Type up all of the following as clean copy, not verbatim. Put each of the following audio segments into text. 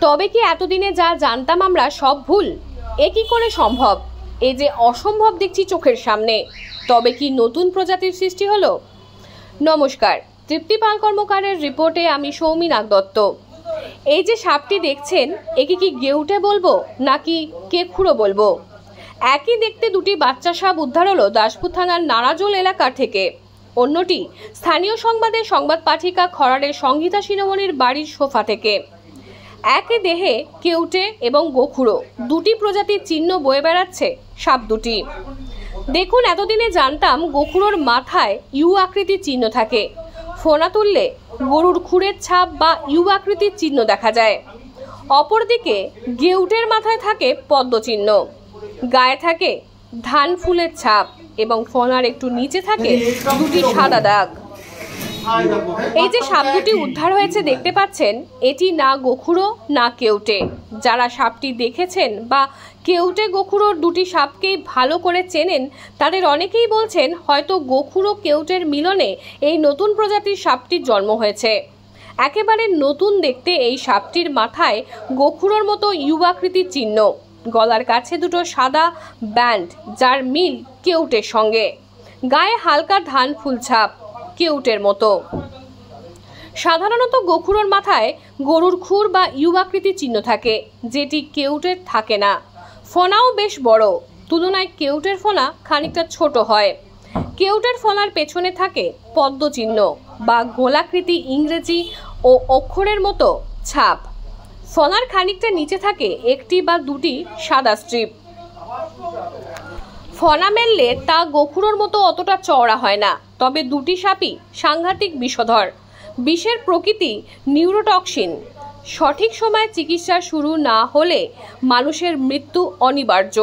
তবে কি এতদিনে যা জানতাম আমরা সব ভুল? এ কি করে সম্ভব? এই যে অসম্ভব দেখছি চোখের সামনে, তবে কি নতুন প্রজাতির সৃষ্টি হলো? নমস্কার, তৃপ্তি পাল কর্মকারের রিপোর্টে আমি সৌমি নাগদত্ত। এই যে সাপটি দেখছেন, একে কি গেউটে বলবো নাকি কেকুড়ো বলবো? একই দেখতে দুটি বাচ্চা সাপ উদ্ধার হলো দাসপুর থানার নারাজোল এলাকা থেকে। অন্যটি স্থানীয় সংবাদের সংবাদ পাঠিকা খরারের সংগীতা শিরোমণির বাড়ির সোফা থেকে। একই দেহে কেউটে এবং গোখুড়ো দুটি প্রজাতির চিহ্ন বয়ে বেড়াচ্ছে সাপ দুটি। দেখুন, এতদিনে জানতাম গোখুড়োর মাথায় ইউ আকৃতির চিহ্ন থাকে। ফোনা তুললে গরুর খুরের ছাপ বা ইউ আকৃতির চিহ্ন দেখা যায়। অপরদিকে গেউটের মাথায় থাকে পদ্ম চিহ্ন, গায়ে থাকে ধান ফুলের ছাপ এবং ফোনার একটু নিচে থাকে দুটি সাদা দাগ। এই যে সাপ দুটি উদ্ধার হয়েছে দেখতে পাচ্ছেন, এটি না গোখুড়ো না কেউটে। যারা সাপটি দেখেছেন বা কেউটে গোখুড়োর দুটি সাপকেই ভালো করে চেনেন, তাদের অনেকেই বলছেন হয়তো গোখুড়ো কেউটের মিলনে এই নতুন প্রজাতির সাপটির জন্ম হয়েছে। একেবারে নতুন দেখতে এই সাপটির মাথায় গোখুড়োর মতো ইউ আকৃতির চিহ্ন, গলার কাছে দুটো সাদা ব্যান্ড যার মিল কেউটের সঙ্গে, গায়ে হালকা ধান ফুল ছাপ কেউটের মতো। সাধারণত গোখুড়োর মাথায় গরুর খুর বা ইউ আকৃতির চিহ্ন থাকে, যেটি কেউটের থাকে না। ফোনাও বেশ বড়, তুলনায় কেউটের ফোনা খানিকটা ছোট হয়। কেউটের ফোনার পেছনে থাকে পদ্ম চিহ্ন বা গোলাকৃতি ইংরেজি ও অক্ষরের মতো ছাপ। ফোনার খানিকটা নিচে থাকে একটি বা দুটি সাদা স্ট্রিপ। ফনা মেললে তা গোখুড়োর মতো অতটা চওড়া হয় না, তবে দুটি সাপই সাংঘাতিক বিষধর। বিষের প্রকৃতি নিউরোটক্সিন। সঠিক সময়ে চিকিৎসা শুরু না হলে মানুষের মৃত্যু অনিবার্য।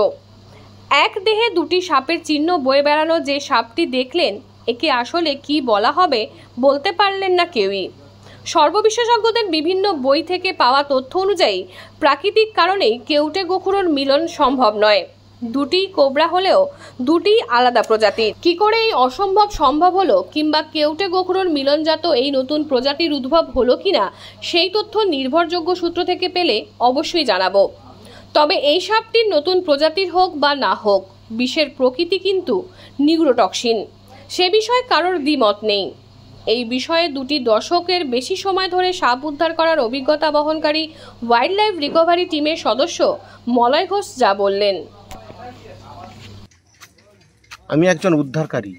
এক দেহে দুটি সাপের চিহ্ন বয়ে বেড়ানো যে সাপটি দেখলেন, একে আসলে কি বলা হবে বলতে পারলেন না কেউই। সর্ববিশেষজ্ঞদের বিভিন্ন বই থেকে পাওয়া তথ্য অনুযায়ী প্রাকৃতিক কারণেই কেউটে গোখুড়োর মিলন সম্ভব নয়। দুটি কোবরা হলেও দুটি আলাদা প্রজাতির। কি করে এই অসম্ভব সম্ভব হলো, কিংবা কেউটে গোখুড়োর মিলনজাত এই নতুন প্রজাতির উদ্ভব হলো কিনা, সেই তথ্য নির্ভরযোগ্য সূত্র থেকে পেলে অবশ্যই জানাবো। তবে এই সাপটির নতুন প্রজাতির হোক বা না হোক, বিষের প্রকৃতি কিন্তু নিউরোটক্সিন, সে বিষয়ে কারোর দ্বিমত নেই। এই বিষয়ে দুটি দশকের বেশি সময় ধরে সাপ উদ্ধার করার অভিজ্ঞতা বহনকারী ওয়াইল্ড লাইফ রিকভারি টিমের সদস্য মলয় ঘোষ যা বললেন। আমি একজন উদ্ধারকারী,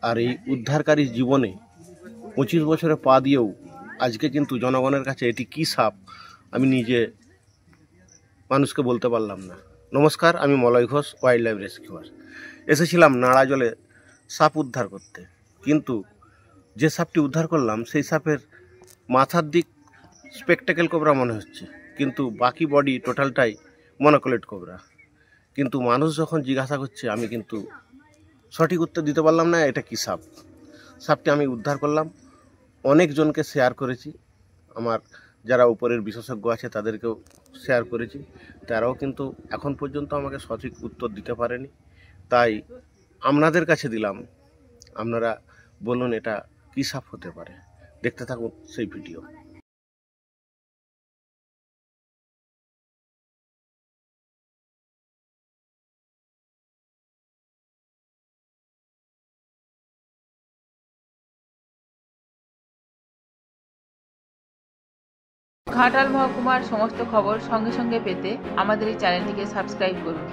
আর এই উদ্ধারকারী জীবনে 25 বছরে পা দিয়েও আজকে কিন্তু জনগণের কাছে এটি কী সাপ আমি নিজে মানুষকে বলতে পারলাম না। নমস্কার, আমি Malay Ghosh, wild life rescuer. এসেছিলাম নাড়াজলে সাপ উদ্ধার করতে, কিন্তু যে সাপটি উদ্ধার করলাম সেই সাপের মাথার দিক স্পেকটেকেল কোবরা মনে হচ্ছে, কিন্তু বাকি বডি টোটালটাই মনোকোলেট কোবরা। কিন্তু মানুষ যখন জিজ্ঞাসা করছে, আমি কিন্তু সঠিক উত্তর দিতে পারলাম না এটা কী সাপ। সাপটি আমি উদ্ধার করলাম, অনেকজনকে শেয়ার করেছি, আমার যারা উপরের বিশেষজ্ঞ আছে তাদেরকেও শেয়ার করেছি, তারাও কিন্তু এখন পর্যন্ত আমাকে সঠিক উত্তর দিতে পারেনি। তাই আপনাদের কাছে দিলাম, আপনারা বলুন এটা কী সাপ হতে পারে। দেখতে থাকুন সেই ভিডিও। ঘাটাল মহকুমার সমস্ত খবর সঙ্গে সঙ্গে পেতে আমাদের এই চ্যানেলটিকে সাবস্ক্রাইব করুন।